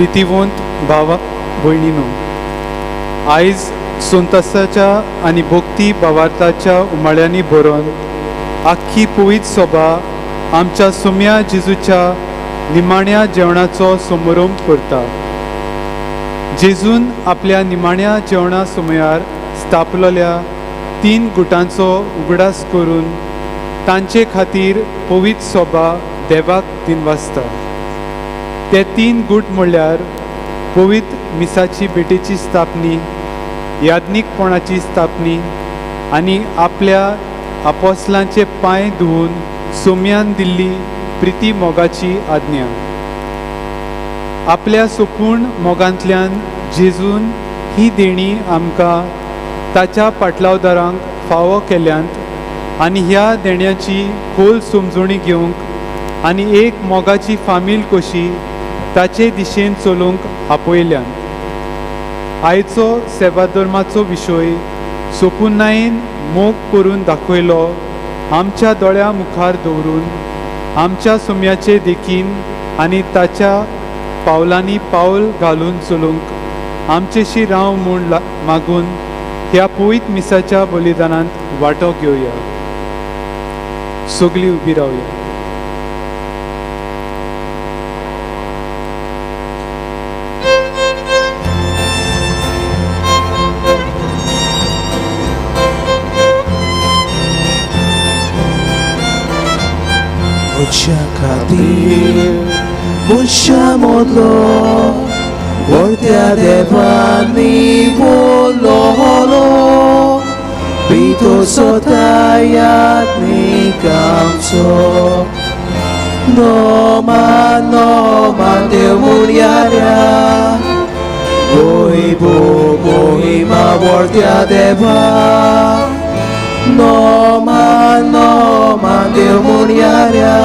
प्रितीवंत भावा भयणीनो, आयज संतसाच्या आनी भक्ती भावार्थाच्या उमाळ्यांनी भरून आख्खी पवित्र सभा आमच्या सुम्या जेजूच्या निमाण्या जेवणाचो समारंभ करता. जेजून आपल्या निमाण्या जेवणा सुमयार स्थापलेल्या 3 गुटांचो उगडास करून तांचे खातीर पवित्र सभा देवाक दिनवासता. ते 3 गुट म्हणल्यार पवित्र मिसाची बेटेची स्थापनी, याज्ञिकपणाची स्थापनी आनी आपल्या आपोस्लांचे पांय धुवन सोम्यान दिल्ली प्रिती मोगाची आज्ञा. आपल्या सोपूर्ण मोगांतल्यान जेजून ही देणी आमकां ताच्या पाटलावदारांक फावो केल्यांत आनी ह्या देण्याची खोल समजुणी घेवंक आनी एक मोगाची फामील कशी ताचे दिशेन चलोवंक आपयल्यांत. आयचो सेवाधर्माचो विशय सोपुनायेन मोग करून दाखयलो आमच्या दोळ्या मुखार दवरून आमच्या सोम्याचे देखीन आनी ताच्या पावलांनी पावल घालून चलोवंक आमचेशी राव म्हूण मागून ह्या पवित्र मिसाच्या बलिदानांत वांटो घेवया. सगळीं उबी रावया. Mucha खातीर मुशा मोदलो वर्त्या देवानी बोलो हलो बितो सोतायात निकामचो नोमा देव मुर्याऱ्या बोईबो बोईमा वर्त्या देवा नोमा देव मुर्याऱ्या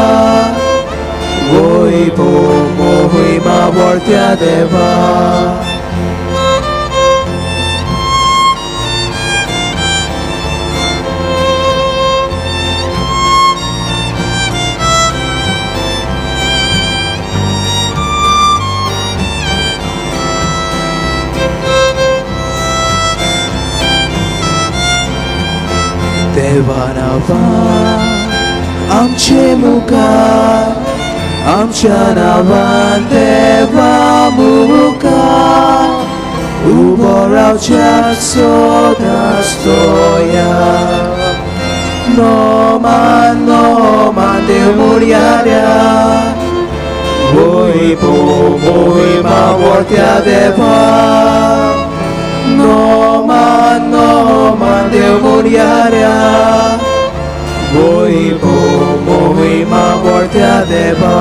बोईबो बोईमा वर्त्या देवा. देवा नावा आमचे मुखार आमच्या नावान देवा मुखार उबो रावच्याक सदांच तोया. नोमान देव मुर्याऱ्या बोईबो बोईमा वर्त्या देवा नोमान देव मुर्याऱ्या बोईबो बोईमा वर्त्या देवा.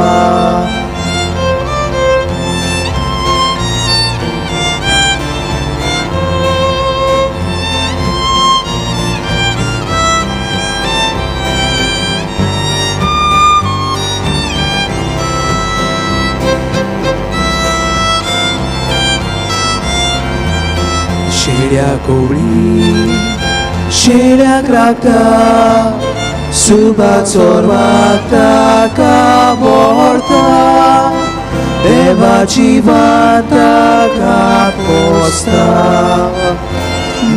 शेड्या कोवळी शेड्याक राखता सुबा चोरवाता का व्हरता देवाची वाता घात पोसता.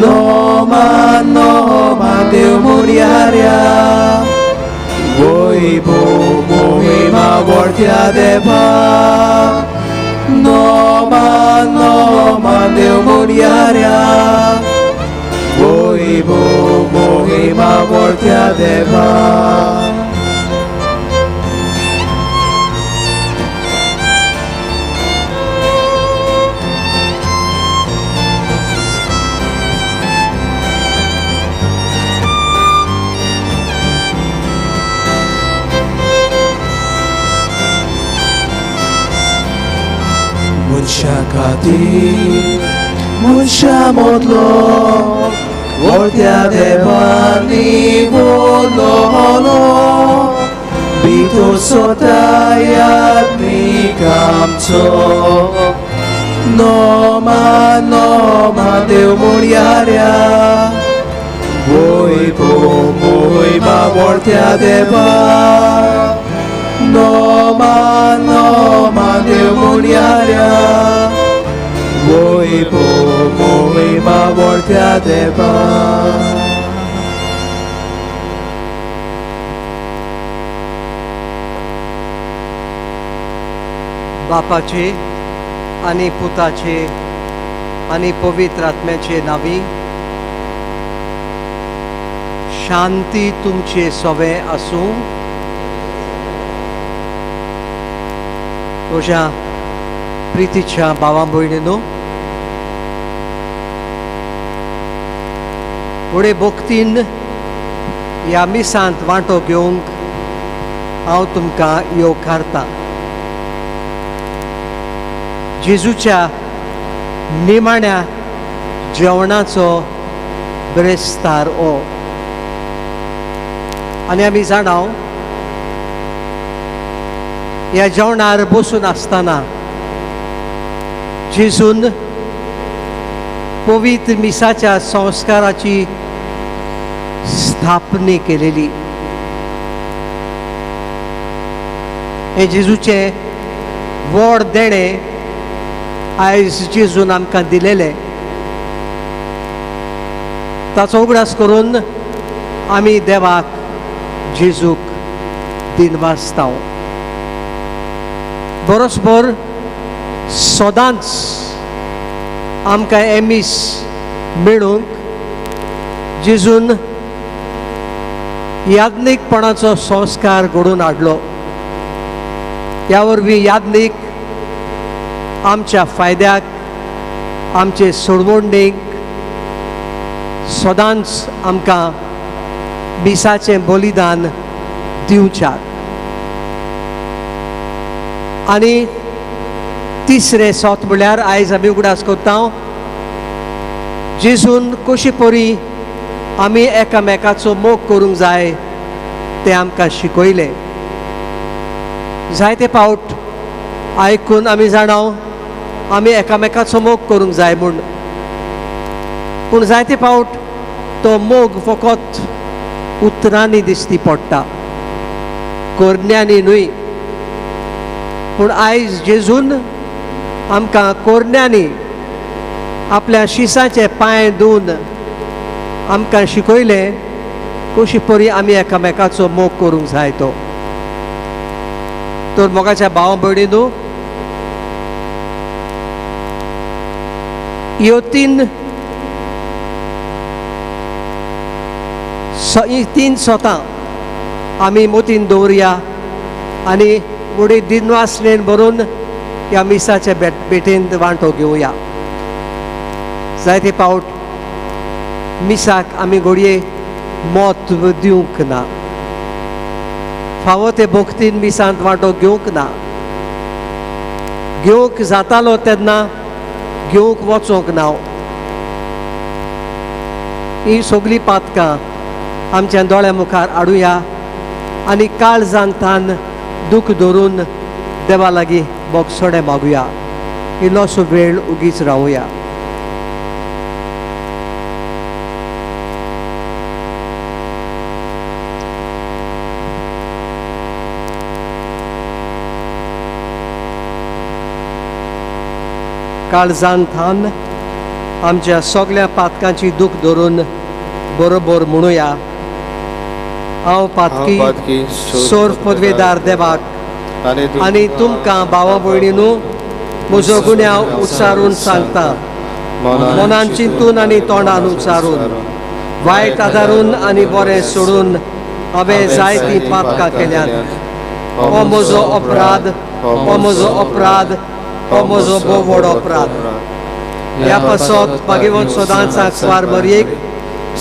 नोमान देव मुर्याऱ्या बोईबो बोईमा वर्त्या देवा नोमान देव मुर्याऱ्या बोईबो बोईमा वर्त्या देवा. Mucha खातीर मुशा मोदलो वर्त्या देवानी बोलो हलो बितो सोतायात निकामचो नोमान देव मुर्याऱ्या बोईबो बोईमा वर्त्या देवा Noman noma Deus mulheria Voi pomoi ma voltea de bani बापाचे आणि पुताचे आणि पवित्र आत्म्याचे नावी शांती तुमचे सवे असू तुझ्या प्रीतीच्या भावा भयणीनो फुडें भक्तीन ह्या मिसांत वांटो घेवंक हांव तुमकां येवकारतां जेजूच्या निमाण्या जेवणाचो ब्रेस्तार हो आनी आमी जाणाव ह्या जेवणार बसून आसतना जेजून पवित्र मिसाच्या संस्काराची स्थापने केलेली हे जेजूचे व्हड देणें आयज जेजून आमकां दिलेले ताचो उगडास करून आमी देवाक जेजूक दिनवासतांव बरोसभर सदांच आमकां एमीस मेळूंक जेजून याज्ञीकपणाचो संस्कार घडोवन हाडलो ह्या वरवीं याज्ञीक आमच्या फायद्याक आमचे सोडवणेक सदांच आमकां मिसाचें बलिदान दिवच्याक आनी तिसरें सोत म्हळ्यार आयज आमी उगडास करता जेजून कशी परी आमी एकामेकाचो मोग करूंक जाय तें आमकां शिकयलें जायते फावट आयकून आमी जाणाव आमी एकामेकाचो मोग करूंक जाय म्हूण पूण जायते फावट तो मोग फकत उतरांनी दिसती पडटा कोरण्यांनी न्हय पूण आयज जेजून आमकां कोरण्यांनी आपल्या शिसाचे पांय धुवन आमकां शिकयलें कशी परी आमी एकामेकाचो मोग करूंक जाय तो तर मोगाच्या भावा भयणीनो ह्यो तीन सोतां आमी मोतीन दवरया आनी फुडें दिनवासलेन भरून ह्या मिसाच्या भेटेंत वांटो घेवया जायते फावट मिसाक आमी घडये म्हत्व दिवंक ना फावो ते भक्तीन मिसांत वांटो घेवंक ना घेवंक जातालो तेन्ना घेवंक वचोंक ना ही सगळीं पातकां आमच्या दोळ्या मुखार हाडुया आनी काळजांतान दूख धरून देवा लागीं बोगसोडें मागुया इल्लोसो वेळ उगीच रावुया काळजांतान आमच्या सगळ्या पातकांची दूख धरून बरोबर म्हणुया हांव पातकी सोर पदवेदार देवाक आनी तुमकां भावा भयणीनो म्हजो गुन्यांव उच्चारून सांगता मनान चिंतून आनी तोंडान उच्चारून वायट आदारून आनी बरें सोडून हांवें जायतीं पातकां केल्यात हो म्हजो अपराध हो म्हजो अपराध हो म्हजो भोव व्हड अपराध ह्या पासत भागिवंत सदांच स्वार मरयेक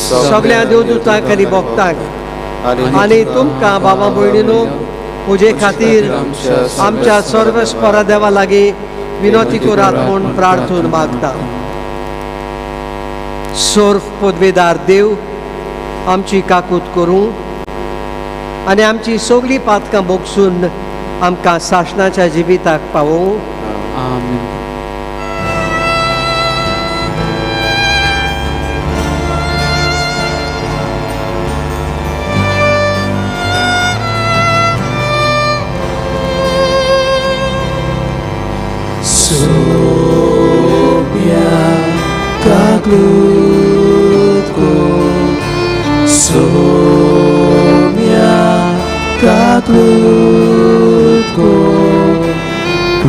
सगळ्या देवदूतांक आनी भक्तांक आनी तुमकां भावा भयणीनो म्हजे खातीर आमच्या सर्वेस्परा देवा लागीं विनोती करात म्हूण प्रार्थून मागता सोर्फ पदवेदार देव आमची काकूत करूं आनी आमची सगळीं पातकां भोगसून आमकां सासणाच्या जिविताक पावोवं आमीन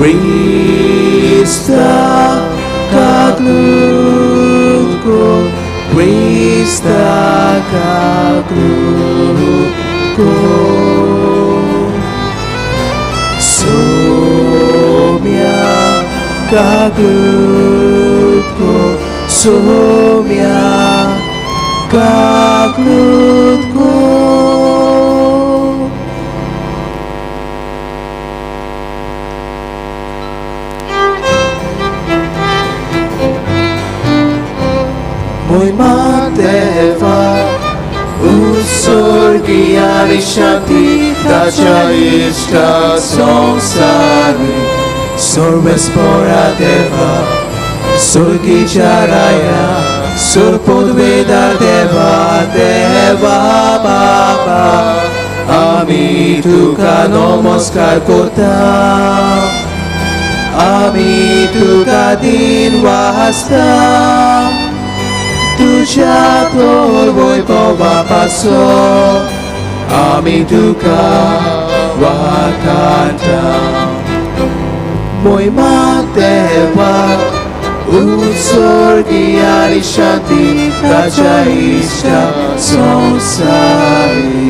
Krista kaglutko, Krista kaglutko. Somia kaglutko, Somia kaglutko. Mój Mateva, usorgiari shanti, dacia ishta samsari, sorbe spora deva, sorgi charaya, sorpodveda deva, deva baba, ami tuka namaskar kortam, ami tuka din wahastam. Tuja tolvoj pova paso, ami tuka wakanta. Mój Mateva, usorgiari shanti, dacia ishta samsari.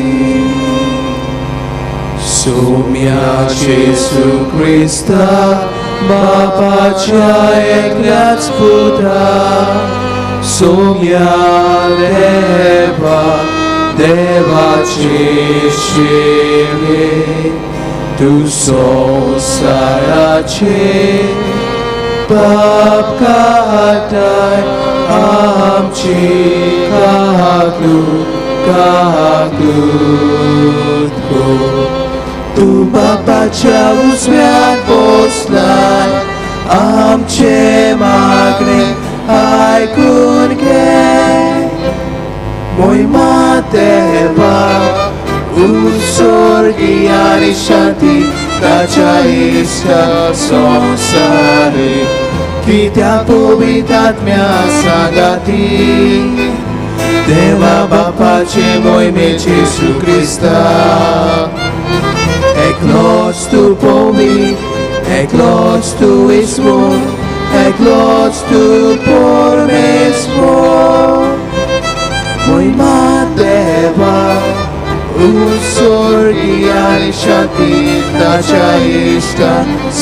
Somia Jesu Krista, Bapacia ekliac puta, Somia Deva, Deva Chishile, Tu Sarache, Babka Atai, Amchi Kaglutko. Tu Bapacia uzmian poslan, Amche Magne, Ai kunke, Mój Mateva, usorgiari shanti, dacia ishta samsari, Kitya povitat mea sagati, Deva Bapace Mój mieć Jesu Krista. Ekloč tu povit, ekloč tu ismun, ekloč tu por mesmo. Mój Mateva, usorgiari shanti, dacia ishta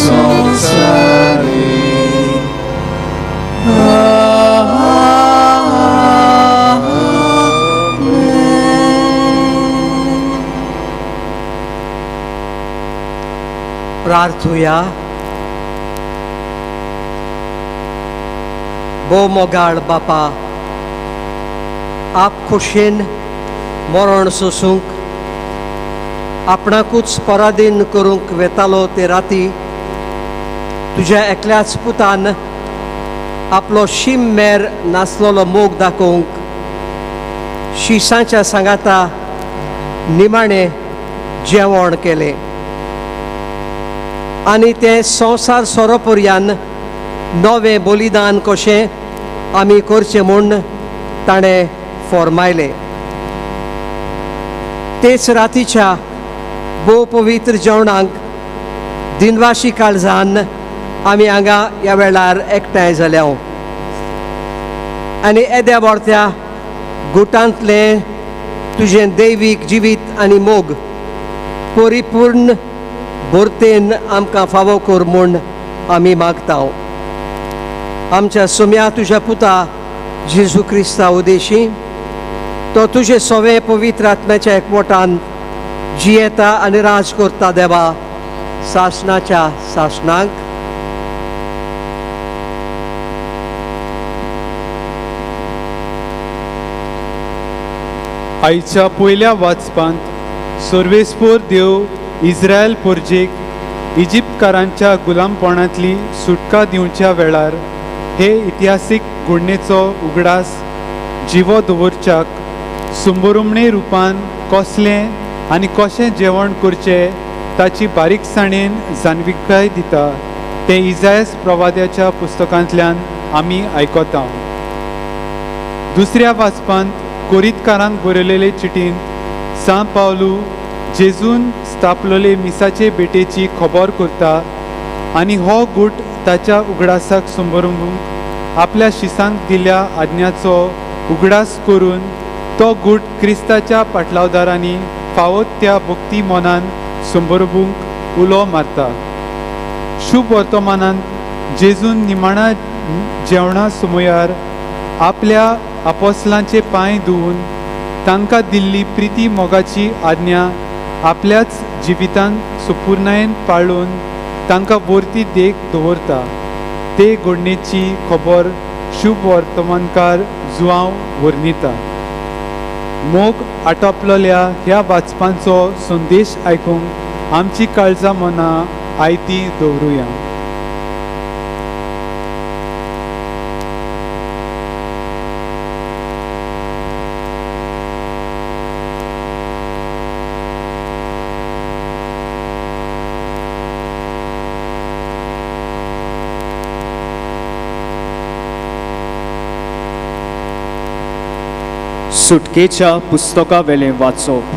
samsari. प्रार्थुया. बो मोगाळ बापा, आप खुशेन मरण सोसूंक आपणाकूच पराधीन करूंक वेतालो ते राती तुज्या एकल्याच पुतान आपलो शीम मेर नासलोलो मोग दाखोवंक शिसांच्या सांगाता निमाणें जेवण केलें आनी तें संवसार सोरोपर्यान नवें बलिदान कशें आमी करचें म्हूण ताणें फॉर्मायलें. तेच रातीच्या भोव पवित्र जेवणाक दिनवाशी काळजान आमी हांगा ह्या वेळार एकठांय जाल्या आनी येद्या बोरत्या गुटांतलें तुजें दैवीक जिवीत आनी मोग परिपूर्ण भरतेन आमकां फावो कर म्हूण आमी मागता. आमच्या सोम्या तुज्या पुता जेजू क्रिस्ता उदेशी तो तुजे सवे पवित्र आत्म्याच्या एकवटान जियेता आनी राज करता देवा सासणाच्या सासणाक. आयच्या पयल्या वाचपांत सर्वेस्पोर देव इस्रायल पोरजेक इजिप्तकारांच्या गुलामपणांतली सुटका दिवच्या वेळार हे इतिहासीक घडणेचो उगडास जिवो दवरच्याक सुंबरुमणे रुपान कसलें आनी कशें जेवण करचें ताची बारीकसाणेन जाणविकाय दिता तें इसायास प्रवाद्याच्या पुस्तकांतल्यान आमी आयकता. दुसऱ्या वाचपांत कोरींतकारांक बरयलेले चिटींत सान पावलू जेजून स्थापलोले मिसाचे बेटेची खबर करता आनी हो गूट ताच्या उगडासाक संबरूंक आपल्या शिसांक दिल्या आज्ञाचो उगडास करून तो गूट क्रिस्ताच्या पाटलावदारांनी फावत त्या भक्ती मनान संबरूंक उलो मारता. शुभ वर्तमानांत जेजून निमाणा जेवणा समयार आपल्या आपोस्लांचे पांय धुवन तांकां दिल्ली प्रिती मोगाची आज्ञा आपल्याच जिवितांत सुपूर्णायेन पाळून तांकां वर्ती देख दवरता. ते घडणेची खबर शुभ वर्तमानकार जुआंव वर्णिता. मोग आटोपलेल्या ह्या वाचपांचो संदेश आयकूंक आमची काळजां मनां आयती दवरुया. सुटकेच्या पुस्तका वेलें वाचप.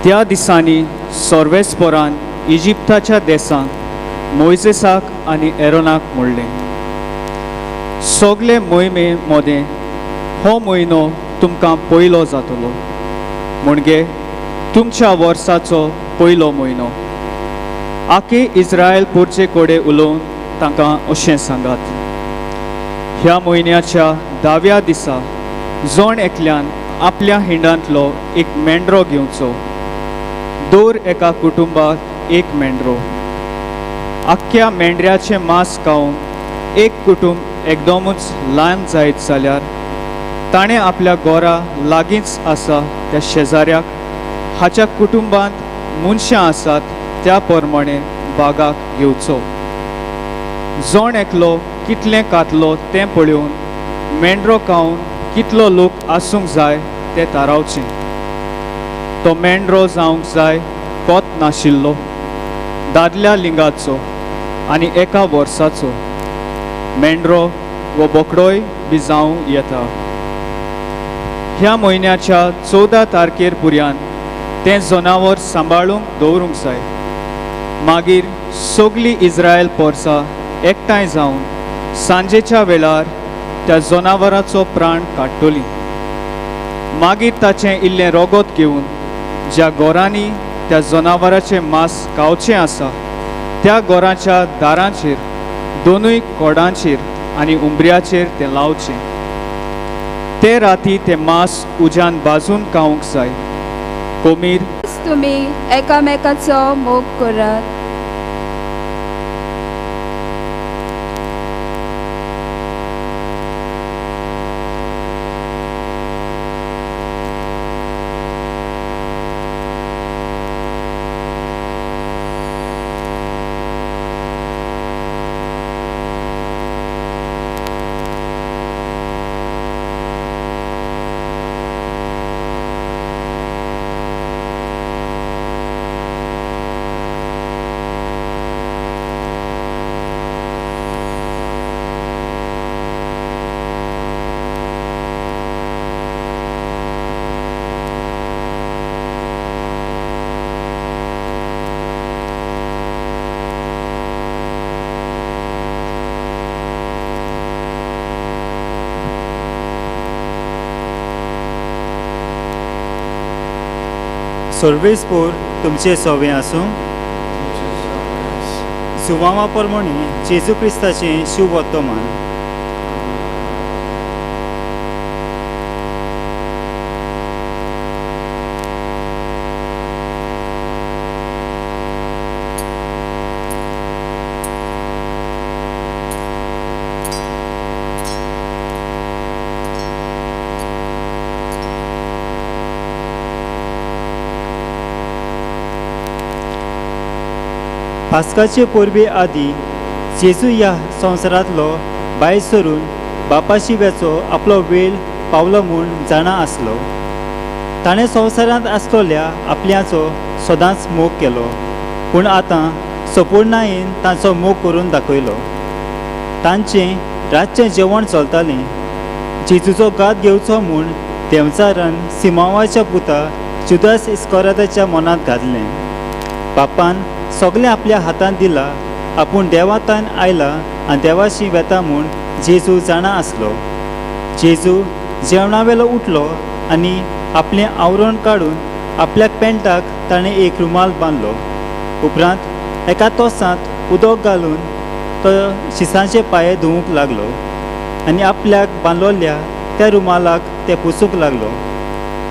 त्या दिसांनी सोर्वेस्पोरान इजिप्ताच्या देसांत मोइसेसाक आनी एरोनाक म्हणलें, सगळे मोहिमे मोदें हो म्हयनो तुमकां पयलो जातलो, म्हणजे तुमच्या वर्साचो पयलो म्हयनो. आखे इस्रायल पुरचे कडेन उलोवन तांकां अशें सांगात, ह्या म्हयन्याच्या 10व्या दिसा जोण एकल्यान आपल्या हिंडांतलो एक मेंढरो घेवचो. दर एका कुटुंबाक एक मेंढरो. आख्ख्या मेंढऱ्याचें मांस खावन एक कुटुंब एकदमूच ल्हान जायत जाल्यार ताणें आपल्या घरा लागींच आसा त्या शेजाऱ्याक हाच्या कुटुंबांत मनशां आसात त्या प्रमाणे बागाक घेवचो. जोण एकलो कितलें खातलो तें पळोवन मेंढरो खावन कितलो लोक आसूंक जाय तें थारावचें. तो मेंढरो जावंक जाय कोत नाशिल्लो, दादल्या लिंगाचो आनी एका वर्साचो. मेंढरो वो बोकडोय बी जावं येता. ह्या म्हयन्याच्या 14 तारखेर पुर्यान तें जनावर सांबाळूंक दवरूंक जाय. मागीर सगळीं इस्रायल पोरसां एकठांय जावन सांजेच्या वेळार त्या जनावराचो प्राण काडटलीं. मागीर ताचें इल्लें रोगोत घेवन ज्या घरांनी त्या जनावराचें मांस खावचें आसा त्या घराच्या दारांचेर, दोनूय कोडांचेर आनी उंबऱ्याचेर तें लावचें. ते राती तें मांस उज्यान भाजून खावंक जाय. कोमीर तुमी एकामेकाचो मोग करात. सर्वेस्पोर तुमचे सवे आसूं. सुवामा प्रमाणे जेजू क्रिस्ताचें शुभ वर्तमान. पास्काचे पोरबे आदी जेजू ह्या संवसारांतलो भायर सरून बापा शिव्याचो आपलो वेळ पावलो म्हूण जाणा आसलो. ताणें संवसारांत आसतल्या आपल्याचो सदांच मोग केलो, पूण आतां संपूर्णायेन तांचो मोग करून दाखयलो. तांचें रातचें जेवण चलतालें. जेजूचो गात घेवचो म्हूण देंवचारान सिमावाच्या पुता जुदास इस्कराताच्या मनांत घातलें. बापान सगळें आपल्या हातांत दिलां. आपूण देवातान आयला आनी देवाशी वेता म्हूण जेजू जाणा आसलो. जेजू जेवणा वेलो उठलो आनी आपलें आवरण काडून आपल्याक पेंटाक ताणें एक रुमाल बांदलो. उपरांत एका तोसांत उदक घालून तो शिसांचे पांय धुवूंक लागलो आनी आपल्याक बांदलोल्या त्या रुमालाक ते पुसूंक लागलो.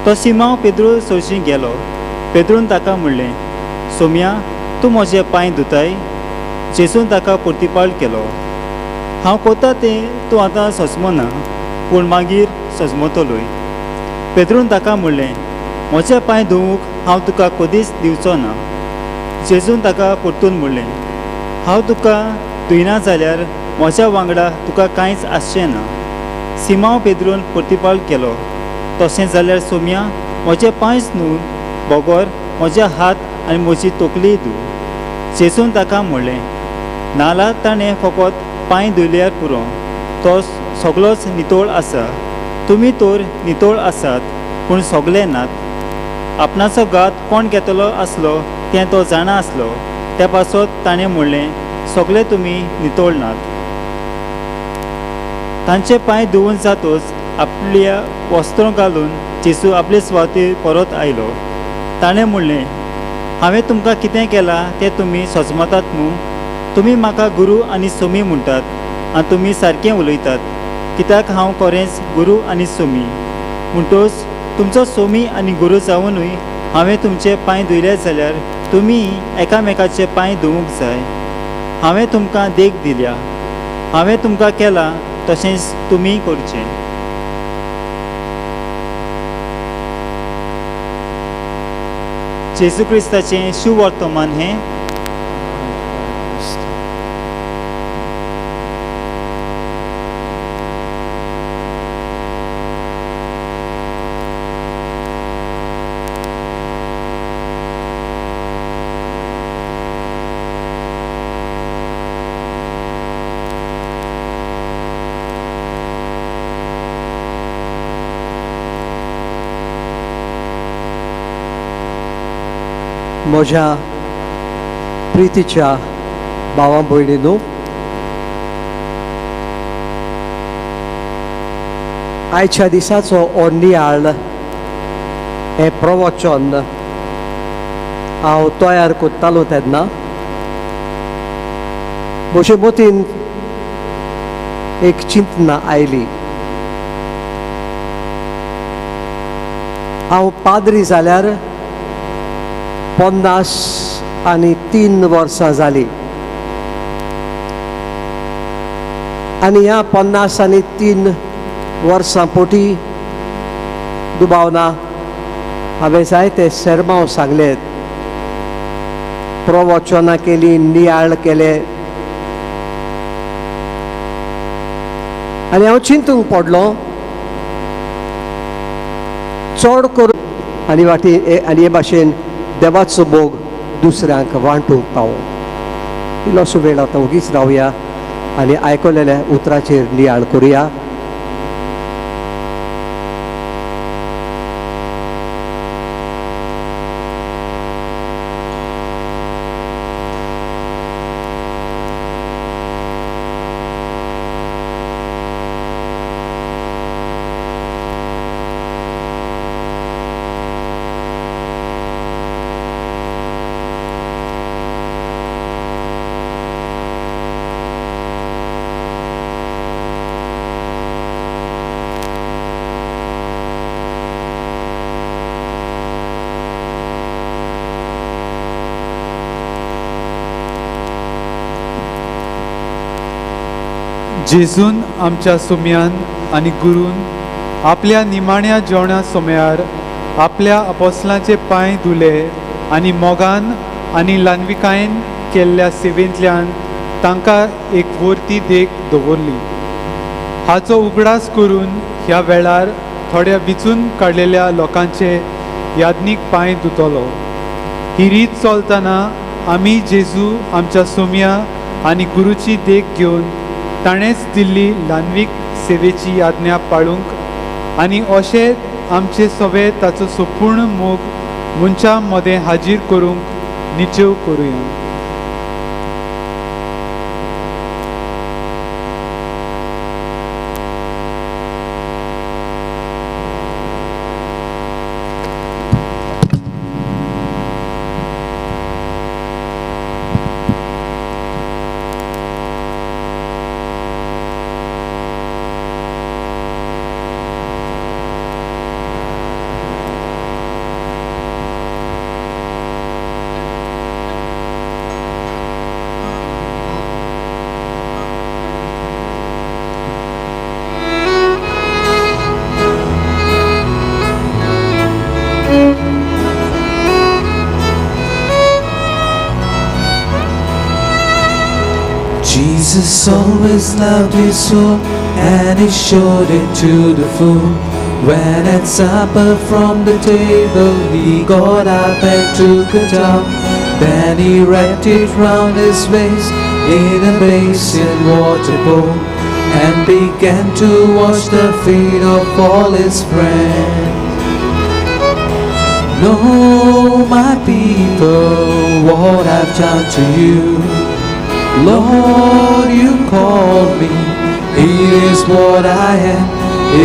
तो शिमांव पेद्रू सोयशीं गेलो. पेद्रून ताका म्हणलें, सोम्या, तूं म्हजे पांय धुताय? जेजून ताका प्रतिपाळ केलो, हांव कोता तें तूं आतां सजमना, पूण मागीर सजमतलोय. पेद्रून ताका म्हणलें, म्हजे पांय धुवूंक हांव तुका कधीच दिवचो ना. जेजून ताका परतून म्हणलें, हांव तुका धुयना जाल्यार म्हज्या वांगडा तुका कांयच आसचें ना. शिमांव पेद्रून प्रतिपाळ केलो, तशें जाल्यार सोम्या, म्हजे पांयच न्हू, बोगोर म्हजे हात आनी म्हजी तोकली धू. जेजून ताका म्हणलें, नाल्यार ताणें फकत पांय धुयल्यार पुरो, तो सगळोच नितळ आसा. तुमी तर नितळ आसात, पूण सगळे नात. आपणाचो घात कोण घेतलो आसलो तें तो जाणा आसलो. त्या पासत ताणें म्हणलें, सगळे तुमी नितळ नात. तांचे पांय धुवन जातच आपल्या वस्त्रां घालून जेजू आपले सुवातेर परत आयलो. ताणें म्हणलें, हांवें तुमकां कितें केलां तें तुमी सजमतात न्हू. तुमी म्हाका गुरू आनी सोमी म्हणटात आनी तुमी सारकें उलयतात, कित्याक हांव खरेंच गुरू आनी सोमी. म्हणटच तुमचो सोमी आनी गुरू जावनूय हांवें तुमचे पांय धुयले जाल्यार तुमी एकामेकाचे पांय धुवूंक जाय. हांवें तुमकां देख दिल्या, हांवें तुमकां केलां तशेंच तुमी करचें. जेजू क्रिस्ताचें शुभ वर्तमान हें. म्हज्या प्रितीच्या भावां भयणींनो, आयच्या दिसाचो हो नियाळ हें प्रवचन हांव तयार करतालो तेन्ना म्हजे मतीन एक चिंतना आयली. हांव पाद्री जाल्यार 53 वर्सां जालीं आनी ह्या 53 वर्सां पोटी दुबावना हांवें जायते सेर्मांव सांगलेत, प्रवचनां केलीं, नियाळ केले आनी हांव चिंतूंक पडलो चड करून आनी हे भाशेन देवाचो मोग दुसऱ्यांक वांटूंक पावो. इल्लोसो वेळ आतां ओगीच रावया आनी आयकलेल्या उतराचेर नियाळ करुया. जेजून आमच्या सोम्यान आनी गुरून आपल्या निमाण्या जेवणा सोम्यार आपल्या अपोस्तलांचे पांय धुले आनी मोगान आनी ल्हानविकायेन केल्ल्या सेवेंतल्यान तांकां एक वर्ती देख दवरली. हाचो उगडास करून ह्या वेळार थोड्या विचून काडलेल्या लोकांचे यादनीक पांय धुतलो. ही रीत चलतना आमी जेजू आमच्या सोम्या आनी गुरूची देख घेवन ताणेंच दिल्ली ल्हानवीक सेवेची याज्ञा पाळूंक आनी अशें आमचे सवे ताचो संपूर्ण मोग मनशां मदें हाजीर करूंक निचेव करुया. Jesus always loved his own, and he showed it to the full. When at supper from the table he got up and took a towel. Then he wrapped it round his waist in a basin water bowl, and began to wash the feet of all his friends. Know, my people, what I've done to you. Lord, you called me, it is what I am.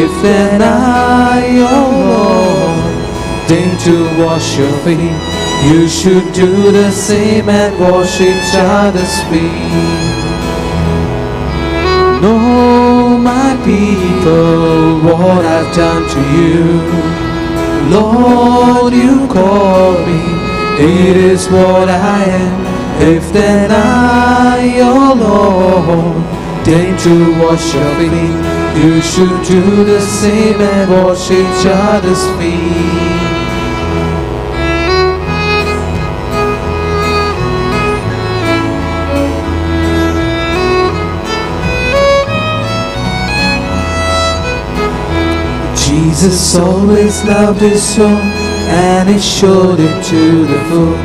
If then I, oh Lord, deign to wash your feet, you should do the same and wash each other's feet. Know, my people, what I've done to you. Lord, you called me, it is what I am. If then I, oh Lord, deign to wash your feet, you should do the same and wash each other's feet. Jesus always loved his own, and he showed it to the full.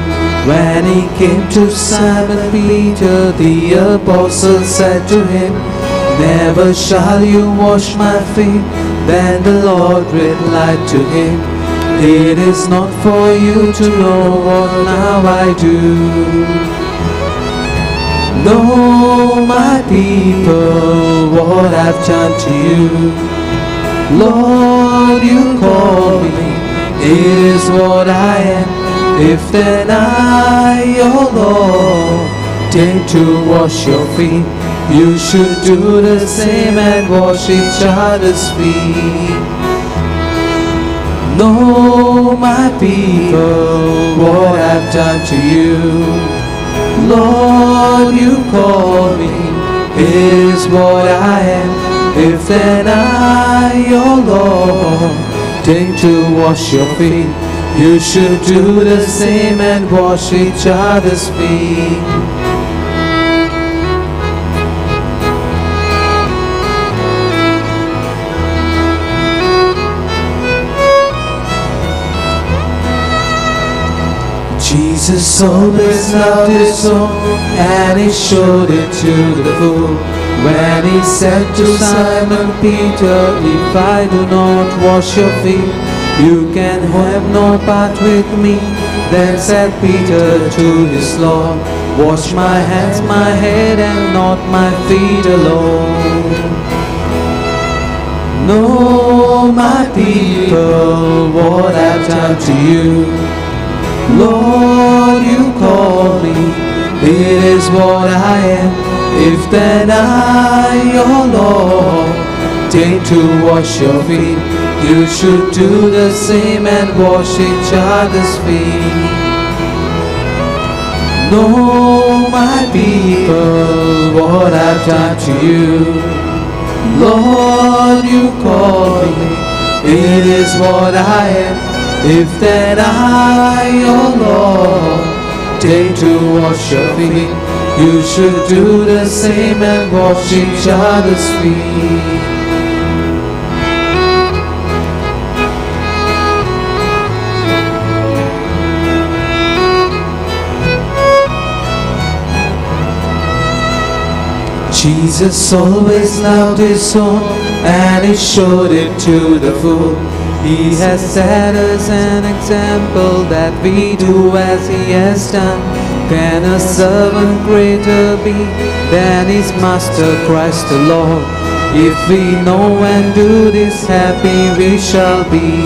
When he came to Simon Peter, the apostle said to him, never shall you wash my feet. Then the Lord replied to him, it is not for you to know what now I do. Know, my people, what I've done to you. Lord, you call me, it is what I am. If then I, oh Lord, deign to wash your feet, you should do the same and wash each other's feet. Know, my people, what I've done to you. Lord, you call me, it is what I am. If then I, oh Lord, deign to wash your feet, you should do the same and wash each other's feet. Jesus always loved his own, and he showed it to the full. When he said to Simon Peter, if I do not wash your feet, you can have no part with me. Then said Peter to his Lord, wash my hands, my head, and not my feet alone. Know, my people, what I've done to you. Lord, you call me, it is what I am. If then I, oh Lord, deign to wash your feet, you should do the same and wash each other's feet. Know, my people, what I've done to you. Lord, you call me, it is what I am. If then I, oh Lord, deign to wash your feet, you should do the same and wash each other's feet. Jesus always loved his own, and he showed it to the full. He has set us an example that we do as he has done. Can a servant greater be than his master Christ the Lord? If we know and do this, happy we shall be.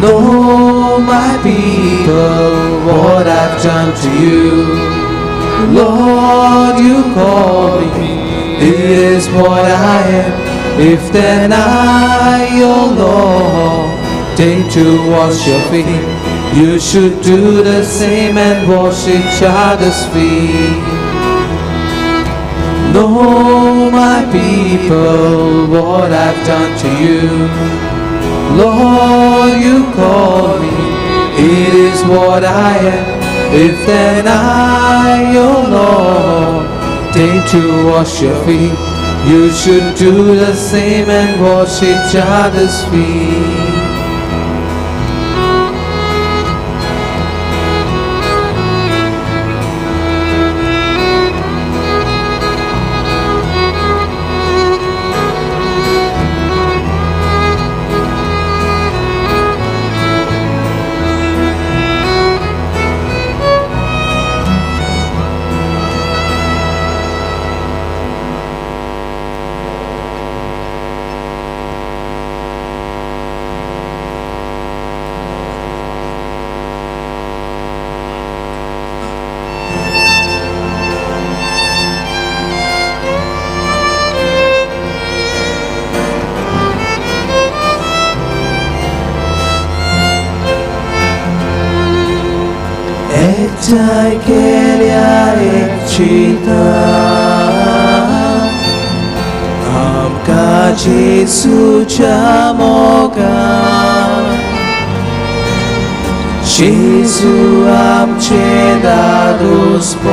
Know, my people, what I've done to you. Lord, you call me, it is what I am. If then I, oh Lord, deign to wash your feet, you should do the same and wash each other's feet. Know, my people, what I've done to you. Lord, you call me, it is what I am. If then I, oh Lord, day to wash your feet. You should do the same and wash each other's feet. एकठांय केल्या एकचिता आमकां जेसूच्या मोगान जेसू आमचे दादोसपण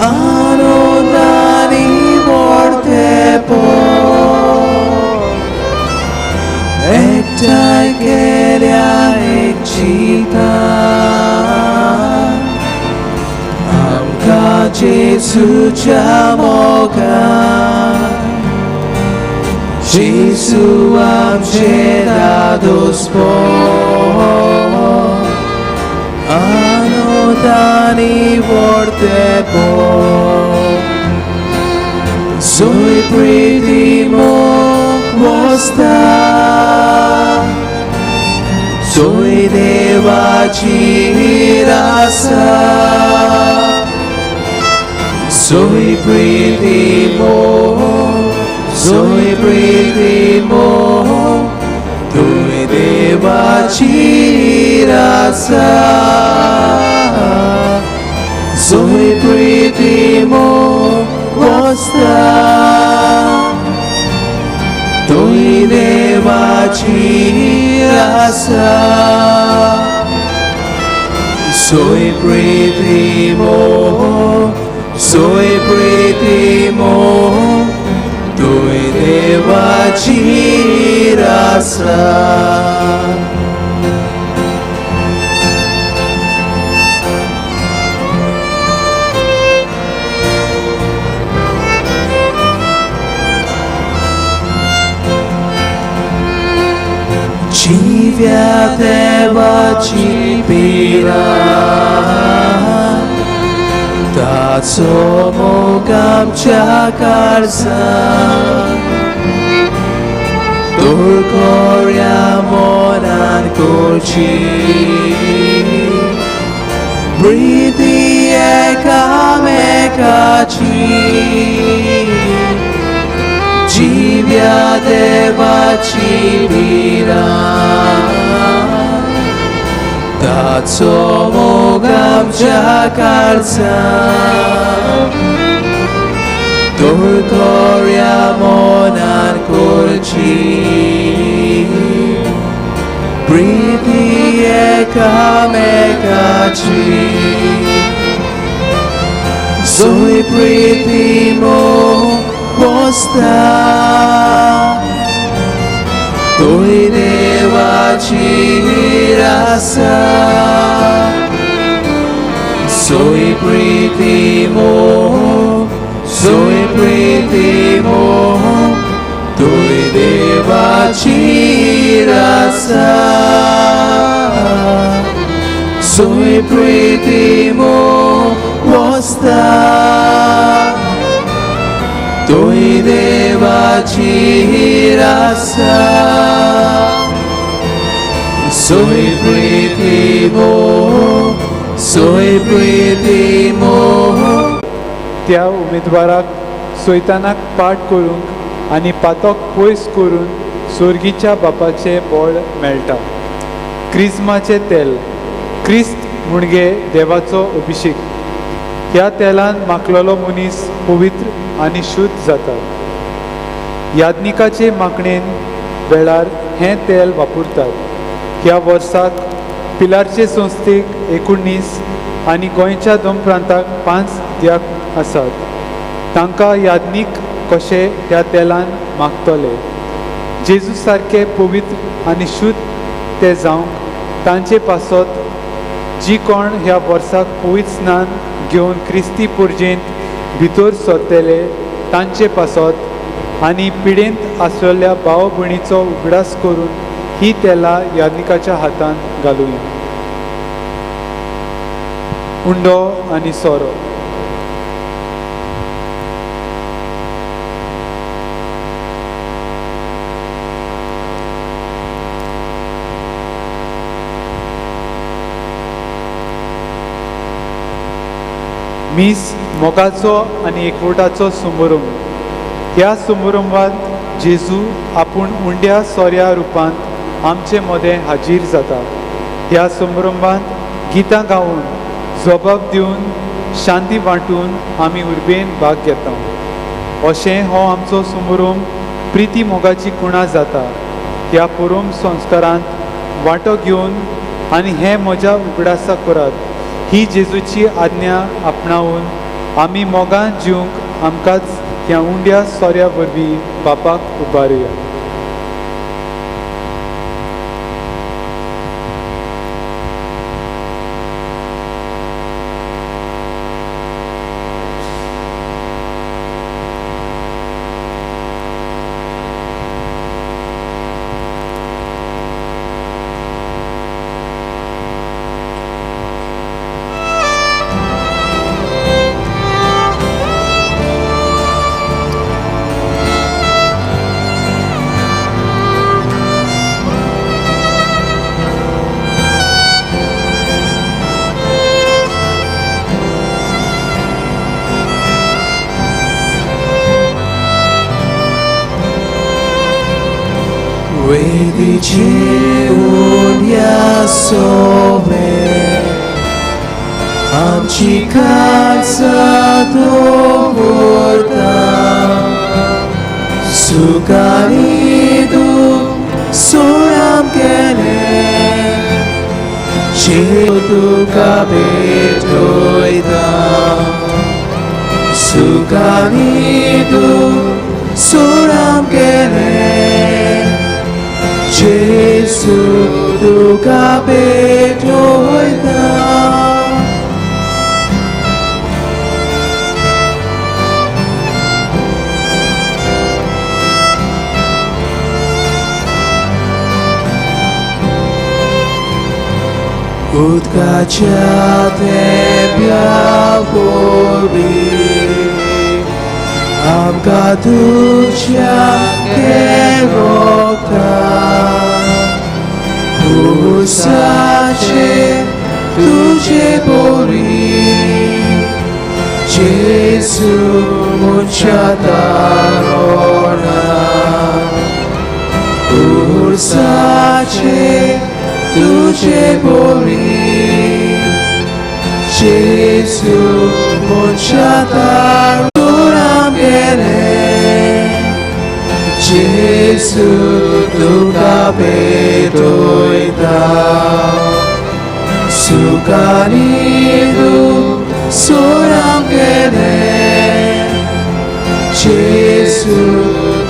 आनंदानी व्हडतेपण एकठांय केल्या एकचिता आमकां जेसूच्या मोगान जेसू आमचे दादोसपण आनंदानी व्हडतेपण सोय प्रितीमो वस्ता सोय देवाची रासा सोय प्रितीमो तुय देवाची रासा सोय प्रितीमो वस्ता तुय देवाची रासा सोय प्रितीमो तुय देवाची रासा Dziwia dewaci pira Ta co mogam ciakarza Turkoria monan kurci Briti ekamekaci Dziwia dewaci pira Ta co mogam ciakarza Turkoria monan kurci Briti ekamekaci Zoi pritimo posta Tuj dewaci rasa Soy pritimo Tuj dewaci rasa Soy pritimo posta Tuj dewaci rasa Soy pritimo त्या उमेदवाराक सोयतानाक पाट करूंक आनी पातोक पयस करून सोर्गीच्या बापाचे बोळ मेळटा क्रिस्माचे तेल क्रिस्त म्हणजे देवाचो अभिषेक ह्या तेलान माखलेलो मनीस पवित्र आनी शुद्ध जाता याज्ञिकाचे मागणेन वेळार हें तेल वापरतात ह्या वर्साक पिलारचे संस्थेक 19 आनी गोंयच्या 2 प्रांताक 5 दियाक आसात. तांकां यादनीक कशे ह्या तेलान मागतले. जेजू सारके पवित्र आनी शुद्ध ते जावंक तांचे पासत जी कोण ह्या वर्साक पवित्र स्नान घेवन क्रिस्ती पुर्जेंत भितर सरतले तांचे पासत आनी पिडेंत आसलेल्या भाव भयणीचो उगडास करून ही तेलां यादनिकाच्या हातांत घालुया. उंडो आनी सोरो. मीस मोगाचो आनी एकवटाचो समारंभ. ह्या समारंभात जेजू आपूण उंड्या सोऱ्या रुपांत आमचे मदें हाजीर जाता. ह्या समारंभात गितां गावन जबाब दिवन शांती वांटून आमी उर्बेन भाग घेता. अशें हो आमचो समारंभ प्रिती मोगाची कुणा जाता. ह्या परम संस्कारांत वांटो घेवन आनी हें म्हज्या उगडासा करात ही जेजूची आज्ञा आपणावून आमी मोगान जिवंक आमकांच ह्या उंड्या सोऱ्या वरवीं बापाक उबारुया. वेदीचे उंड्या सोवे आमची काळजां दवरता. सूख आनी दूख सोड आमगेले जेजू तुका भेटयता. सूख आनी दूख सोड आमगेले जेजू तुका भेटयता. उदकाच्या तेंब्या वरवीं आमकां तुज्या देवता. उसाचे तुजे बोरी जेजू मुच्या दारोना. उसाचे तुजे बोरी जेजू मुच्या दारोना गेले. जेजू तुका भेटयता. सूख आनी दूख सोड आमगेले जेजू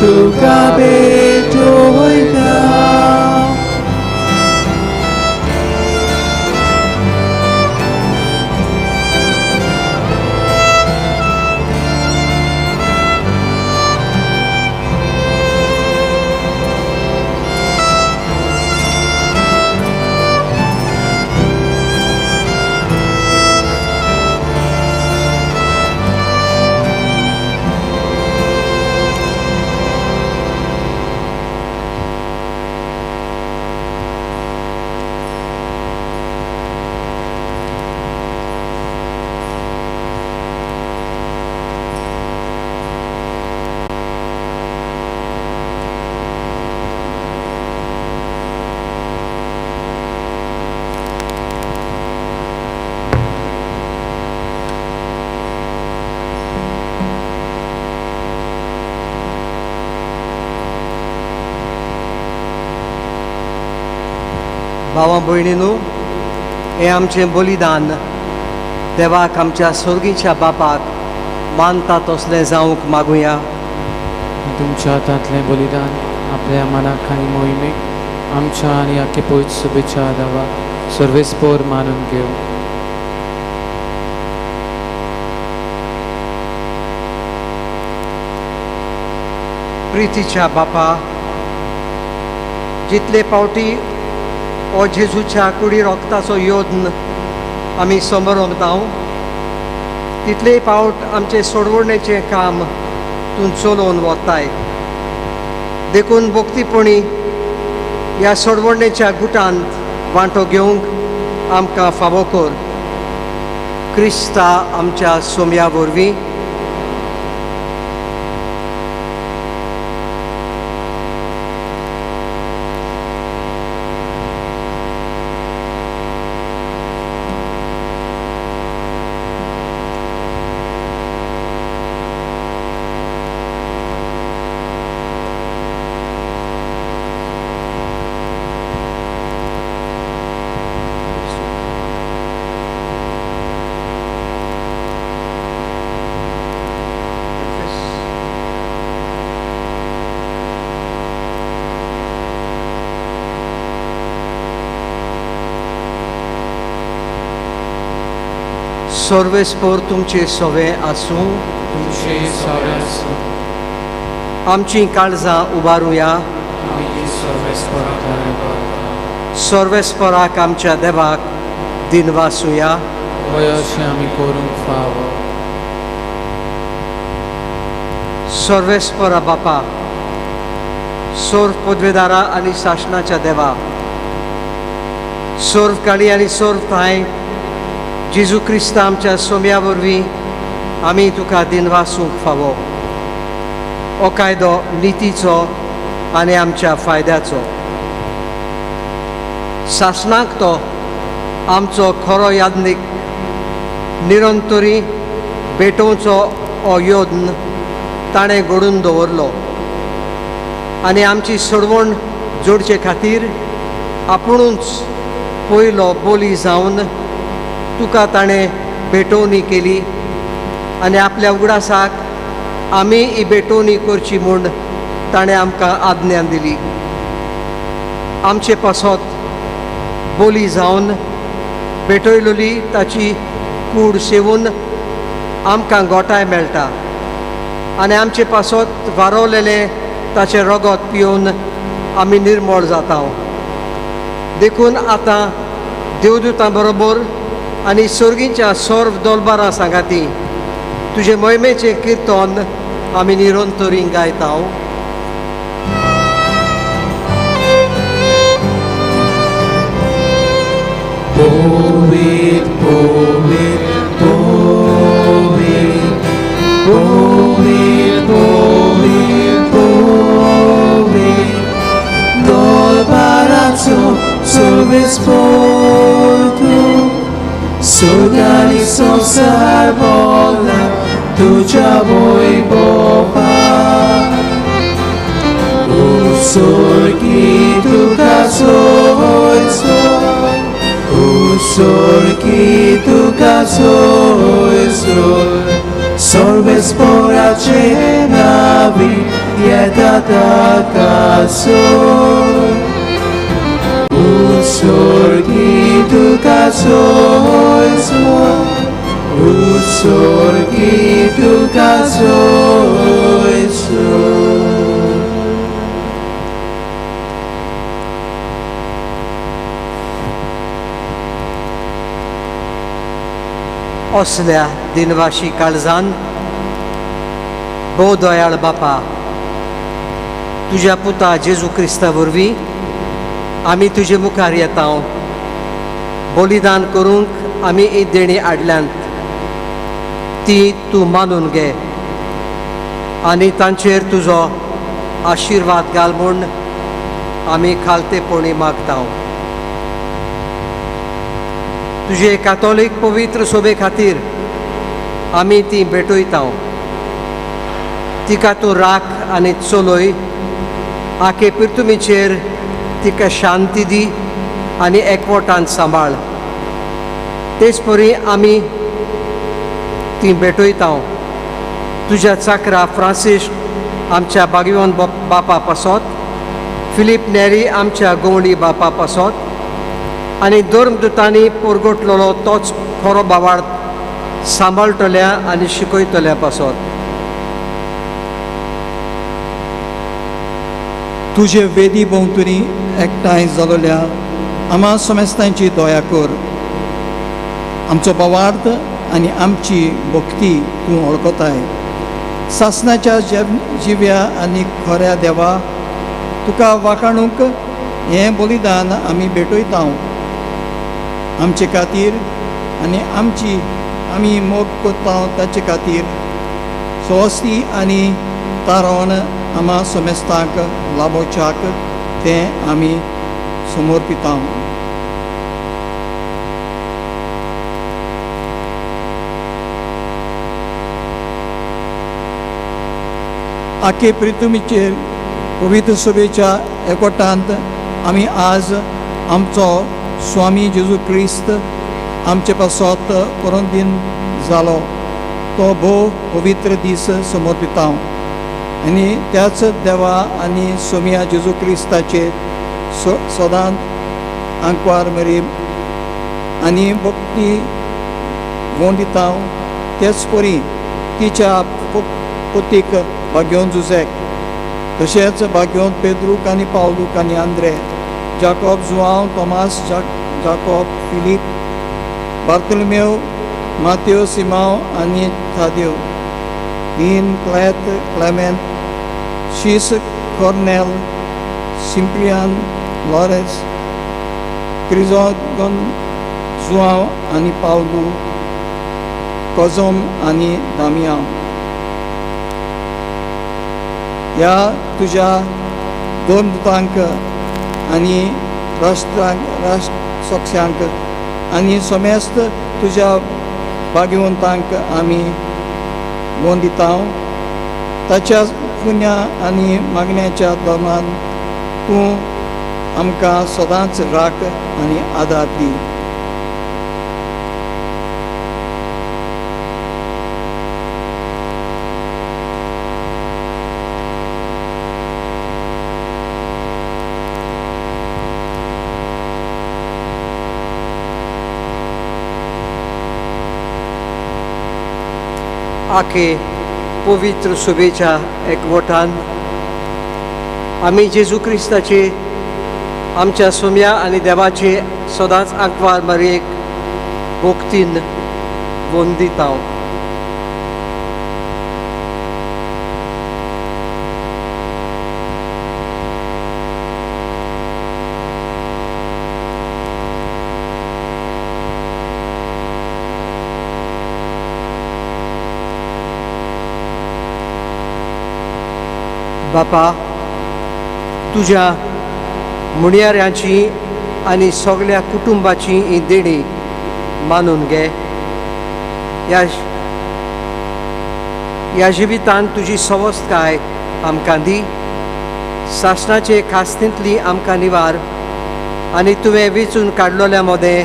तुका भेटयता. भावां भयणीनो, हें आमचें बलिदान देवाक आमच्या सर्गीच्या बापाक मानता तसलें जावंक मागुया. तुमच्या हातांतलें बलिदान आपल्या मनाक आनी मोहिमेक आमच्या आनी आखे पयत शुभेच्छा दावा सर्वेस्पोर मानून घेऊ. प्रितीच्या बापा, जितले पावटी ओ जेजूच्या कुडी रोगताचो योद्न आमी समरोंक दाव, तितले पावट आमचे सोडवणेचें काम तूं चलोवन वताय. देखून भोक्तीपणी ह्या सोडवणेच्या गुटांत वांटो घेवंक आमकां फावो कर. क्रिस्ता आमच्या सोम्या वरवीं. सर्वेस्पोर तुमचे सवे आसूं. तुमचे सवे आसूं. आमची काळजां उबारुया. आमी सर्वेस्पोराक धन्यवाद. सर्वेस्पोराक आमच्या देवाक दिनवासुया. होय अशें आमी करूंक फावो. सर्वेस्पोरा बापा, सोर्व पदवेदारा आनी शासनाच्या देवा, सोर्व काळी आनी सोर्व थाय जेजू क्रिस्ता आमच्या सोम्या वरवीं आमी तुका दिनवासूंक फावो. हो कायदो नितीचो आनी आमच्या फायद्याचो. शासनाक तो आमचो खरो यादनीक निरंतरी भेटोवचो हो योद्न ताणें घडोवन दवरलो आनी आमची सोडवण जोडचे खातीर आपुणूच पयलो बोली जावन तुका ताणें भेटोवणी केली आनी आपल्या उगडासाक आमी ही भेटोवणी करची म्हूण ताणें आमकां आज्ञा दिली. आमचे पासत बोली जावन भेटयलोली ताची कूड सेवून आमकां गोठाय मेळटा आनी आमचे पासत वारोलेलें ताचें रगत पिवन आमी निर्मळ जाता. देखून आतां देवदूतां बरोबर आनी सर्गीच्या सर्व दोलबारां सांगाती तुजे मोहिमेचें किर्तन आमी निरंतरी गायता. Poet, poet, poet, poet, poet, poet, dolbaraco सर्वेस्पोर Sogani संसार बोला तुझ्या वैभवा. Usorgi तुका सोयसो, usorgi तुका सोयसो, सर्वेस्पोराचे नावी येता कासो. Usorgi तुका सोयसो, usorgi तुका सोयसो. असल्या दिनवाशी काळजान भोव दयाळ बापा, तुज्या पुता जेजू क्रिस्ता वरवीं आमी तुजे मुखार येता. बलिदान करूंक आमी ही देणी हाडल्यांत ती तूं मानून घे आनी तांचेर तुजो आशिर्वाद घाल म्हूण आमी खालतेपणी मागता. तुजे कातोलीक पवित्र सोबे खातीर आमी ती भेटयता. तिका तूं राख आनी चलय. आखे पिर्तुमीचेर तिका शांती दी आनी एकवटान सांबाळ. तेच परी आमी ती भेटयता हांव तुज्या चाकरा फ्रांसीस आमच्या बागीवन बापा पासत फिलीप नेरी आमच्या गवळी बापा पासत आनी धर्मदुतांनी परगटलेलो तोच खरो बावार्थ सांबाळटल्या आनी शिकयतल्या पासत तुजे वेदी भोंवतणी एकठांय जालोल्या आम्हा समेस्तांची दया कर आमचो भावार्थ आनी आमची भक्ती तूं वळखताय सासणाच्या जिव्या आनी खऱ्या देवा तुका वाखाणूक हें बलिदान आमी भेटयता आमचे खातीर आनी आमी मोग करता ताचे खातीर स्वस्ती आनी तारण आम्हा समेस्तांक लाभोवच्याक तें आमी समर्पिता आखे प्रितुमीचेर पवित्र सभेच्या एकवटांत आमी आज आमचो स्वामी जेजू क्रिस्त आमचे पासत परंदीन जालो तो भोव पवित्र दीस समर्पिता आनी त्याच देवा आनी सोम्या जेजू क्रिस्ताचे सदांच आंकवार मेरेन आनी भक्ती दिता तेच परी तिच्या पुतीक भाग्योन जुझेक तशेंच भाग्योन पेद्रूक आनी पावलूक आनी आंद्रे जाकोब जुआंव तोमास जाकोब फिलीप बार्तोलोमेव माथ्यो सिमांव आनी थादेव नीन क्लेत क्लेमेंट शीस कॉर्नेल सिम्प्लियान लॉरेन्स क्रिजोगन जुआंव आनी पावलू कोझोम आनी दामियां ह्या तुज्या दोन दुतांक आनी राष्ट्रसोक्षांक आनी समेस्त तुज्या भाग्यवंतांक आमी वंदिता ताच्या पुण्या आनी मागण्याच्या दमान तूं आमकां सदांच राख आनी आदार दी आखे पवित्र सभेच्या एकवटान आमी जेजू क्रिस्ताचे आमच्या सोम्या आनी देवाचे सदांच आंकवार मारयेक भक्तीन वंदिता बापा तुज्या मुणयाऱ्यांची आनी सगळ्या कुटुंबाची ही देणी मानून घे ह्या जिवितांत तुजी सवस्तकाय आमकां दी सासणाचे खास्तींतली आमकां निवार आनी तुवें वेंचून काडलोल्या मोदें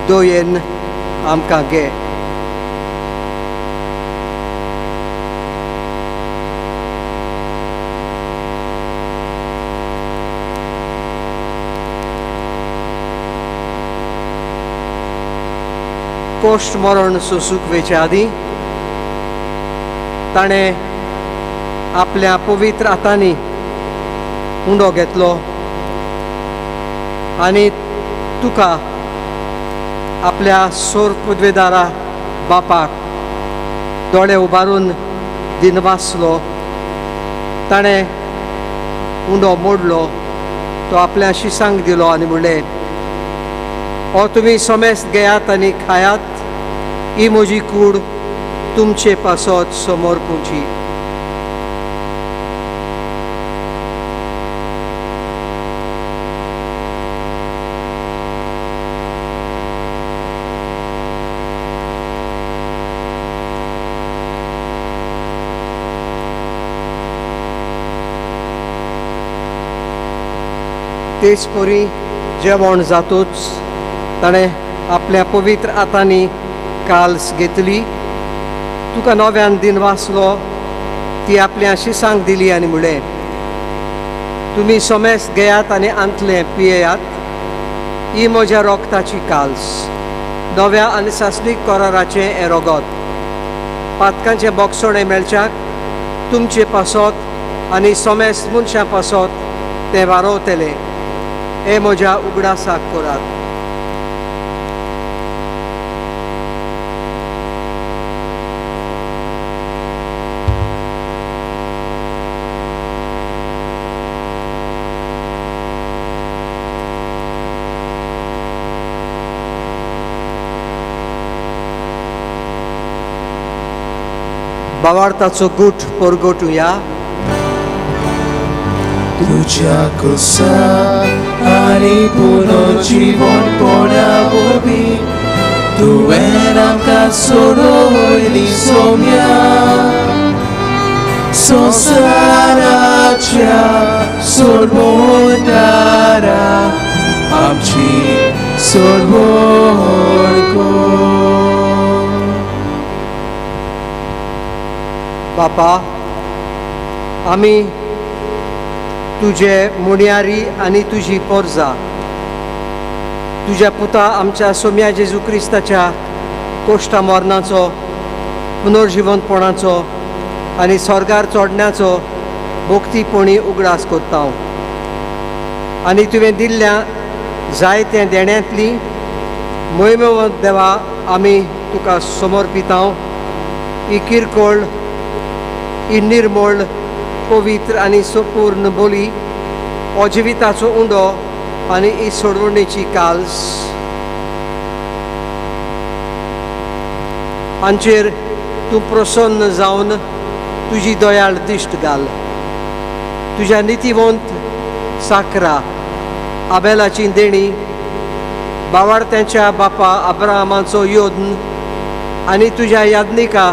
दोयेन आमकां घे कोश्ट मरण सोसूंक वेचे आदीं ताणें आपल्या पवित्र हातांनी उंडो घेतलो आनी तुका आपल्या सोर पदवेदारा बापाक दोळे उबारून दिनवासलो ताणें उंडो मोडलो तो आपल्या शिसांक दिलो आनी म्हणलें हो तुमी समेस्त घेयात आनी खायात ही म्हजी कूड तुमचे पासत समोर पोवची तेच परी जेवण जातूच ताणें आपल्या पवित्र हातांनी काल्स घेतली तुका नव्यान दिन वाचलो ती आपल्या शिसांक दिली आनी म्हळें तुमी सोमेस घेयात आनी आंतले पियेयात ही म्हज्या रोगताची काल्स नव्या आनी सासणीक कराराचें हें रोगत पातकांचें बोगसोणें मेळच्याक तुमचे पासत आनी सोमेस मनशां पासत तें वारोवतलें हे म्हज्या उगडासाक करात भावार्थाचो गूट परगोटुया तुझ्या कुसा आणि पुनर्जीवनपणा वरवी तुवें आमकां सोडवली सोम्या संवसाराच्या सोडवण दारा आमची सोडवण कर बापा आमी तुजे मुण्यारी आनी तुजी पोरजा तुज्या पुता आमच्या सोम्या जेजू क्रिस्ताच्या कोश्टा मरणाचो पुनर्जीवनपणाचो आनी स्वर्गार चोडण्याचो भोक्तीपणी उगडास करता आनी तुवें दिल्ल्या जायत्या देण्यांतली मोहिमेवंत देवा आमी तुका समर्पिता ही किरकोळ ही निर्मळ पवित्र आनी संपूर्ण बोली हो जिविताचो उंडो आनी ही सोडवणेची काल्स हांचेर तूं प्रसन्न जावन तुजी दयाळ दिश्ट घाल तुज्या नितीवंत साकरा आबेलाची देणी भावार्थ्यांच्या बापा अब्राहमाचो योद्न आनी तुज्या याज्ञिका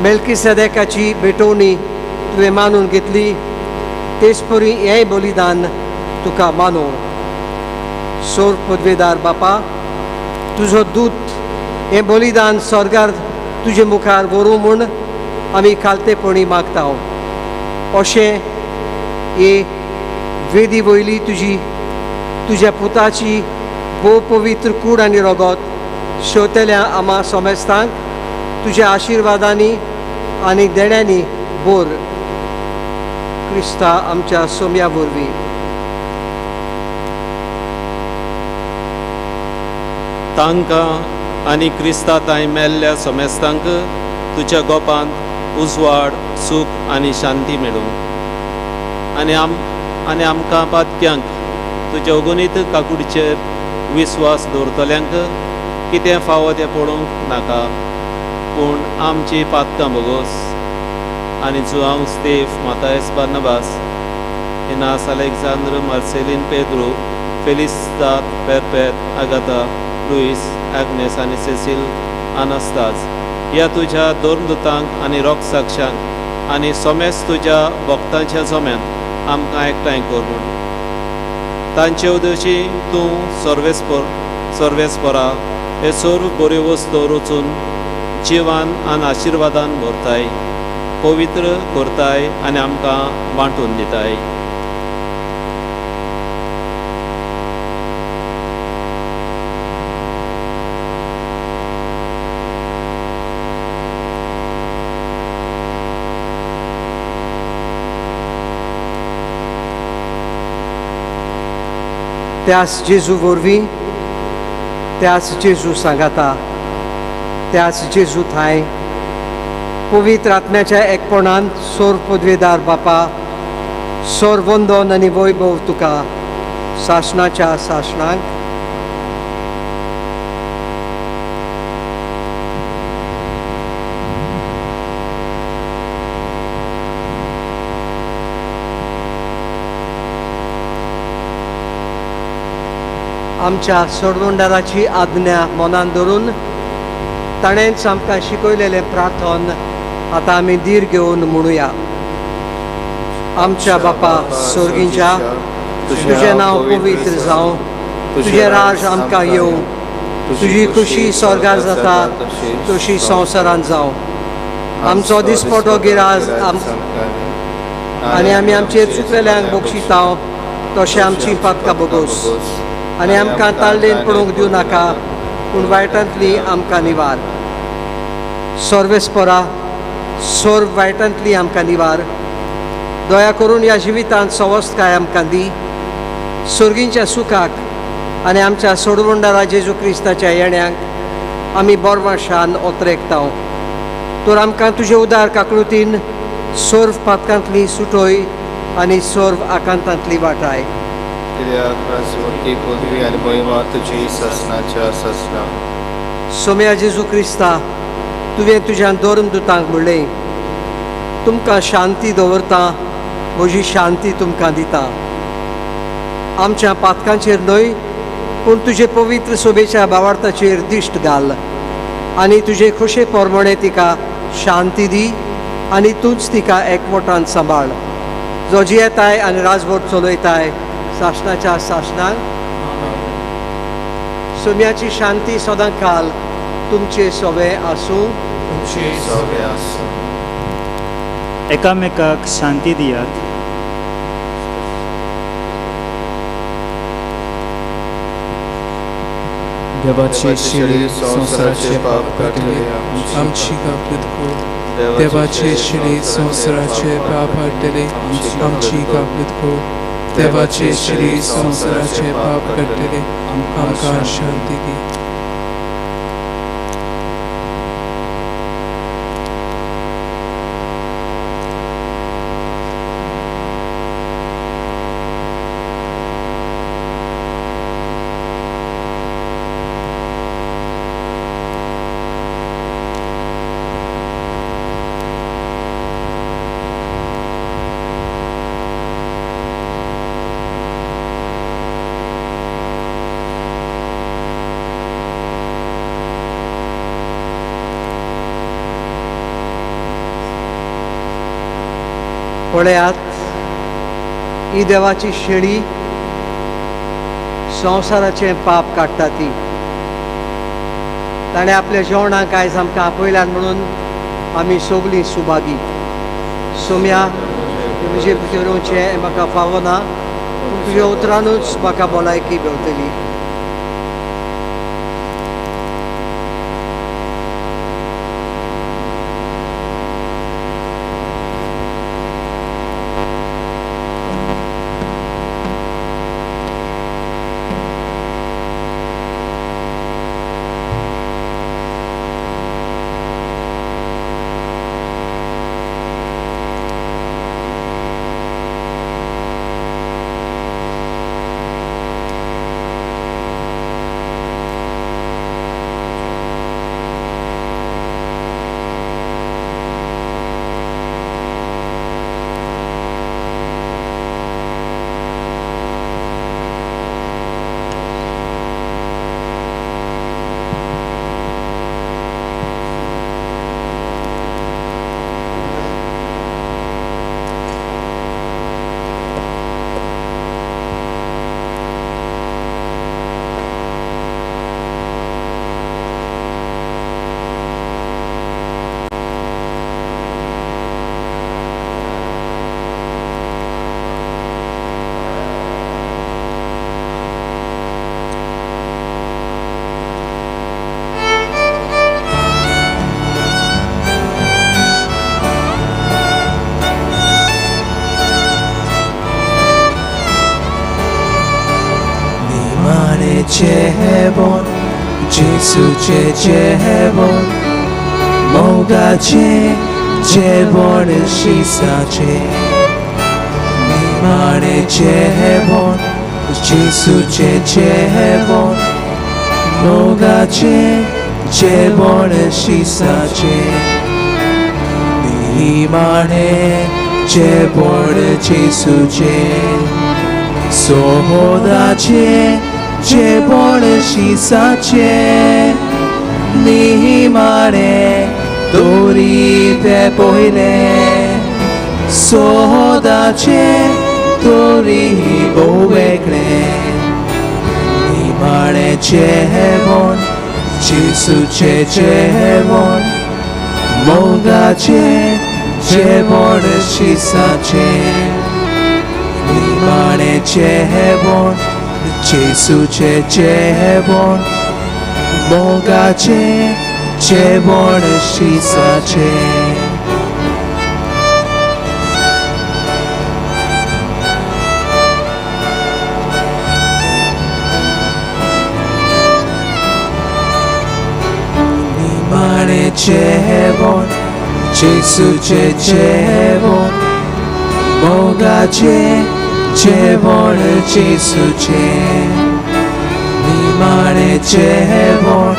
मेल्किसेदेकाची भेटोवणी तुवें मानून घेतली तेच परी हें बलिदान तुका मानो सोर पदवेदार बापा तुजो दूत हें बलिदान स्वर्गार तुजे मुखार व्हरूं म्हूण आमी खालतेपणी मागता अशें हे वेदी वयली तुज्या पुताची भोव पवित्र कूड आनी रगत शेवतेल्या आमा सोमेस्तांक तुज्या आशिर्वादांनी आनी देण्यांनी बोर क्रिस्ता आमच्या सोम्या वरवीं तांकां आनी क्रिस्तांताय मेल्ल्या सोमेस्तांक तुज्या गोपांत उजवाड सूख आनी शांती मेळूं आनी आमकां पातक्यांक तुज्या अगणित काकुडचेर विस्वास दवरतल्यांक कितें फावो तें पडोवंक नाका पूण आमची पातकां बोगोस आनी जुआंव स्तेफ मातायस बार्नबास इनास अलेक्झांद्र मार्सेलीन पेद्रो फेलिस्तात पेरपेत आगाता लुईस ॲग्नेस आनी सेसील आनास्ताज ह्या तुज्या दोरदुतांक आनी रोग साक्षांक आनी सोमेस तुज्या भक्तांच्या जोम्यान आमकां एकठांय कर म्हूण तांचे उदशी तूं सर्वेस्परा हे सर्व बऱ्यो वस्तू रचून जिवान आनी आशिर्वादान भरताय पवित्र करताय आनी आमकां वांटून दिताय त्याच जेजू वरवीं त्याच जेजू सांगाता त्याच जेजू थाय पवित्र आत्म्याच्या एकपणान सोर पदवेदार बापा सोर वंदन आनी वैभव तुका सासणाच्या सासणांक आमच्या सोडवणदाराची आज्ञा मनान धरून ताणेंच आमकां शिकयलेलें प्रार्थन आतां आमी धीर घेवन म्हणुया आमच्या बापा स्वर्गींच्या तुजें नांव पवित्र जावं तुजें राज आमकां येवं तुजी खुशी स्वर्गार जाता तशी संवसारांत जावं आमचो दिसपटो गिराज आनी आमी आमचेर चुकलेल्यांक बक्षितांव तशें आमची पातकां बोगोस आनी आमकां ताळडेन पडूंक दिवं नाका पूण वायटांतली आमकां निवार सर्वेस्परा सोर्व वायटांतली आमकां निवार दया करून ह्या जिवितांत सवस्थकाय आमकां दी सुर्गींच्या सुखाक आनी आमच्या सोडवंडारा जेजू क्रिस्ताच्या येण्याक आमी बोरमाशान ओतरेकतांव तर आमकां तुजे उदार काकळुतीन सोर्व पातकांतली सुटोय आनी सोर्व आकांतांतली वाटाय सोम्या जेजू क्रिस्ता तुवें तुज्यान दोरम दुतांक म्हणलें तुमकां शांती दवरता म्हजी शांती तुमकां दिता आमच्या पातकांचेर न्हय पूण तुजे पवित्र सोबेच्या भावार्थाचेर दिश्ट घाल आनी तुजे खुशे पोरमणे तिका शांती दी आनी तूंच तिका एकवटान सांबाळ जो जियेताय आनी राजभर चलयताय सासणाच्या सासणाक सोम्याची शांती सदां काल तुमचे सोबे आसूं एकामेकाक शांती दियात देवाचे शिळे संवसाराचे पाप काडले आमची गाफलत कर देवाचे शिळे संवसाराचे पाप काडले आमची गाफलत कर देवाचे शिळे संवसाराचे पाप काडले आमकां शांती दी पळयात ही देवाची शेळी संवसाराचे पाप काडटा ती ताणें आपल्या जेवणाक आयज आमकां आपयल्यान म्हणून आमी सगळीं सुभागी सोम्या तुजे भितरूचे हें म्हाका फावना पूण तुज्या उतरानूच म्हाका भलायकी मेळटली Jehebon, Jesuce Jehebon, Mogache, Jebon Shisache, Nimane Jehebon, Jesuce Jehebon, Mogache, Jebon Shisache, Nimane Jebon Jesuce, Sohodache, Jebon Shisache, Nihimare, Dori te pohile, Sohodache, Dori bovekle, Nimare Jehebon, Jesuce Jehebon, मोगाचें जेवण शिसाचें निमाणेचें जेवण जेसूचें जेवण मोगाचें जेवण शिसाचें जेवण जेसूचें जेवण मोगाचें जेवण जेसूचें निमाणें जेवण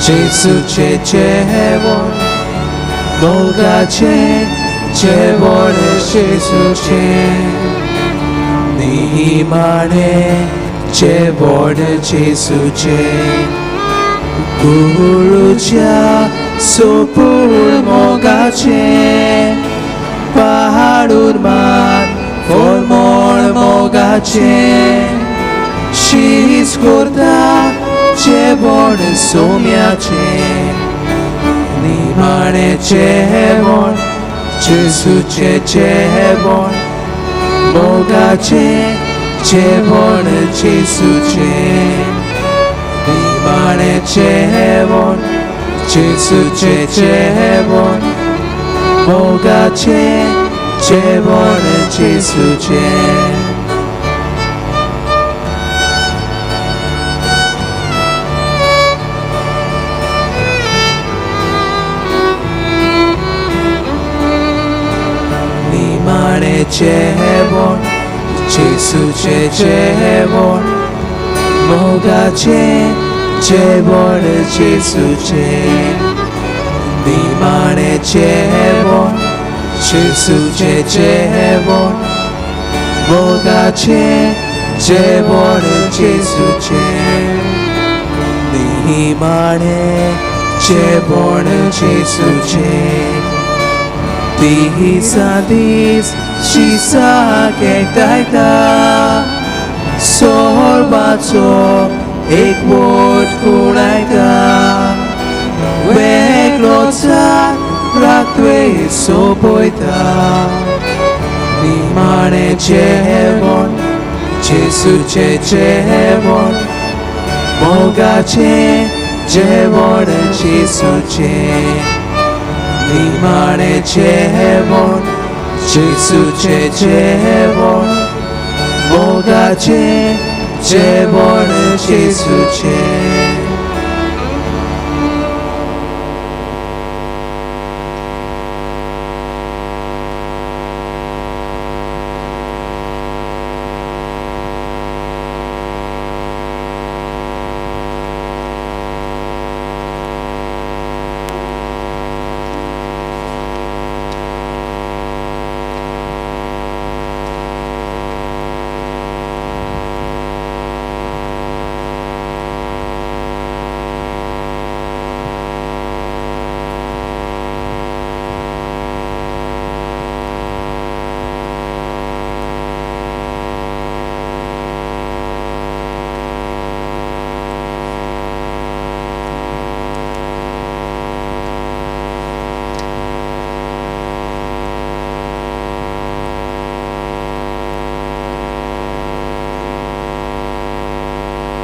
जेसूचें जेवण मोगाचें जेवण जेसूचें निमाणें जेवण जेसूचें गुरुच्या सोपूर मोगाचें पहाडूर मात फॉर्मोळ मोगाचें शीज कोरता जेवण सोम्याचें निमाणें जेवण जेसूचें जेवण मोगाचें जेवण जेसूचें निमाणें जेवण जेसूचें जेवण मोगाचें जेवण जेसूचें निमाणें जेवण जेसूचें जेवण मोगाचें जेवण जेसूचें निमाणें जेवण जेसूचें जेवण मोगाचें जेवण जेसूचें निमाणें जेवण जेसूचें दिसा दीस शिसाक एकठांयता सोरबाचो एक वोट कुणायता वेगळोचा राखवे सोपयता निमाणें जेवण जेसूचें जेवण मोगाचें जेवण जेसूचें निमाणें जेवण जेसूचें जेवण मोगाचें जेवण जेसूचें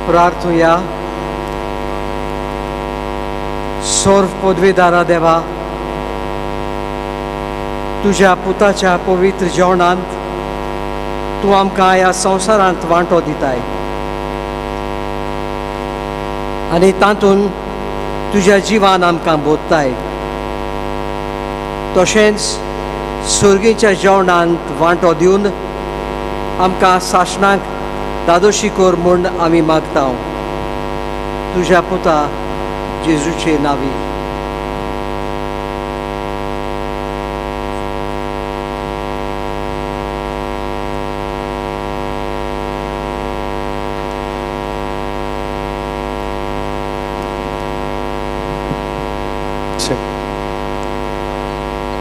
प्रार्थूया. सर्व पदवीदारा देवा, तुझ्या पुताच्या पवित्र जेवणांत तूं आमकां ह्या संवसारांत वांटो दिताय आनी तातूंत तुज्या जिवान आमकां बोधताय. तशेंच सुर्गेच्या जेवणांत वांटो दिवन आमकां सासणाक दादोशी कोर म्हूण आमी मागता. तुज्या पुता जेजूचे नांवी.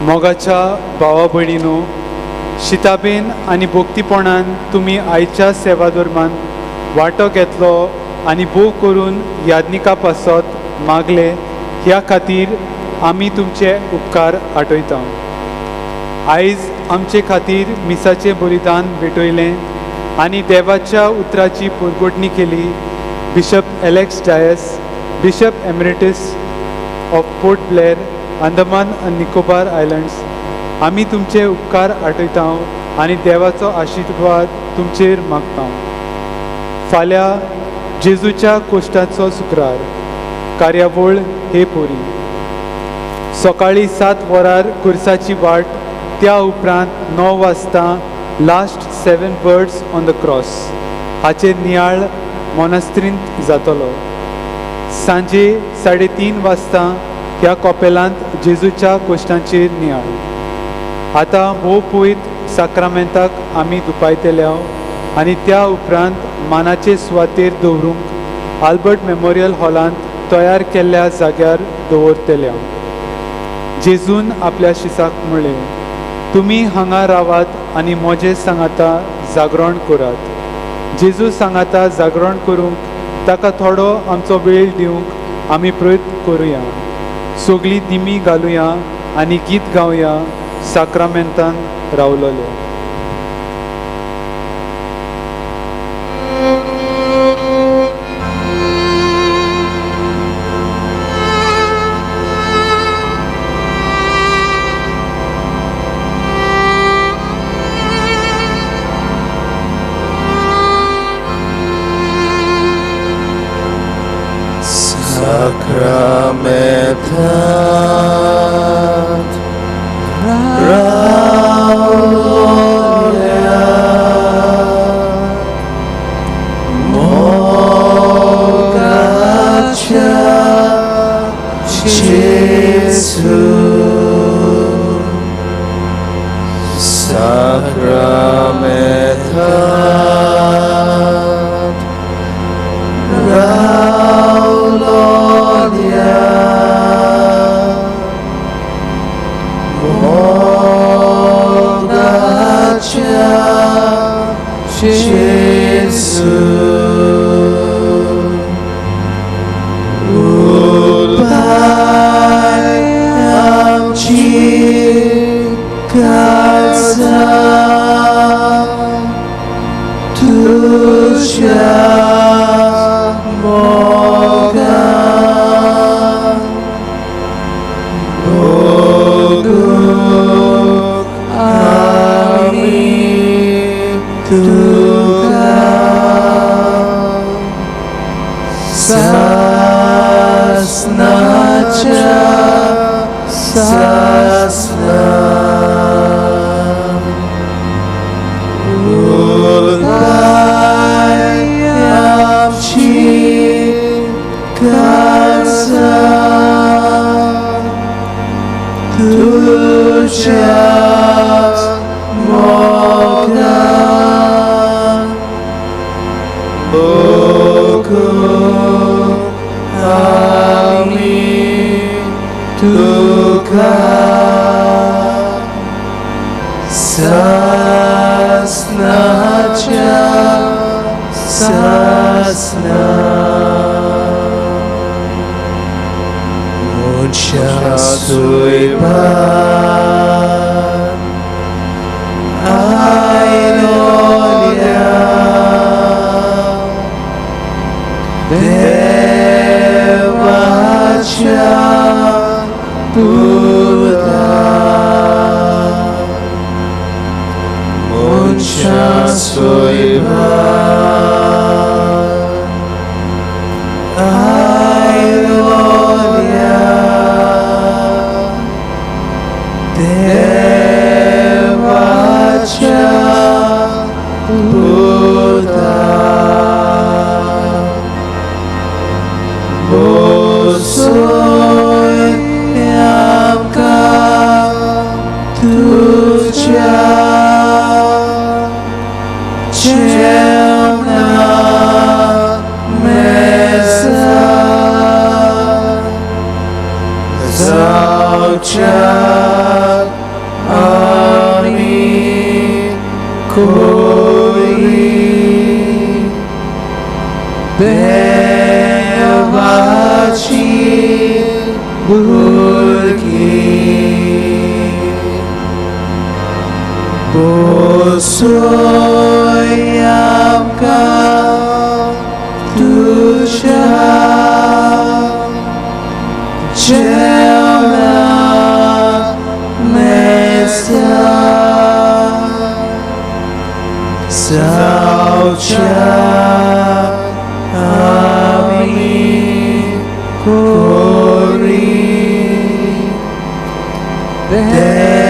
मोगाच्या भावा भयणीनो, शिताबेन आनी भोक्तीपणान तुमी आयच्या सेवा धर्मांत वांटो घेतलो आनी भोव करून याज्ञिका पासत मागले. ह्या खातीर आमी तुमचे उपकार आठयता. आयज आमचे खातीर मिसाचें बलिदान भेटयलें आनी देवाच्या उतराची परगोडणी केली bishop Alex Dias, bishop emeritus of Port Blair, Andaman आनी निकोबार आयलँड्स. आमी तुमचे उपकार आठयता आनी देवाचो आशिर्वाद तुमचेर मागता. फाल्यां जेजूच्या कोश्टाचो शुक्रार कार्यावळ हे पोरी. सकाळीं 7 वरार खुर्साची वाट, त्या उपरांत 9 वाजता last 7 words on the cross हाचेर नियाळ मोनास्त्रींत जातलो. सांजे 3:30 वाजता ह्या कॉपेलांत जेजूच्या कोश्टांचेर नियाळ. आतां भोव पयत साक्रामेंताक आमी दुपायतल्या आनी त्या उपरांत मानाचे सुवातेर दवरूंक आल्बर्ट मेमोरियल हॉलांत तयार केल्ल्या जाग्यार दवरतल्या. जेजून आपल्या शिसाक म्हणलें, तुमी हांगा रावात आनी म्हजे सांगाता जागरण करात. जेजू सांगाता जागरण करूंक ताका थोडो आमचो वेळ दिवंक आमी प्रयत्न करुया. सगळीं दिमी घालुया आनी गीत गावया साक्रामेंतान रावलोले. Devaci Buddha सोयामका तुझ्या जेवणानेसा जावच्या आम्ही कोरी देवाची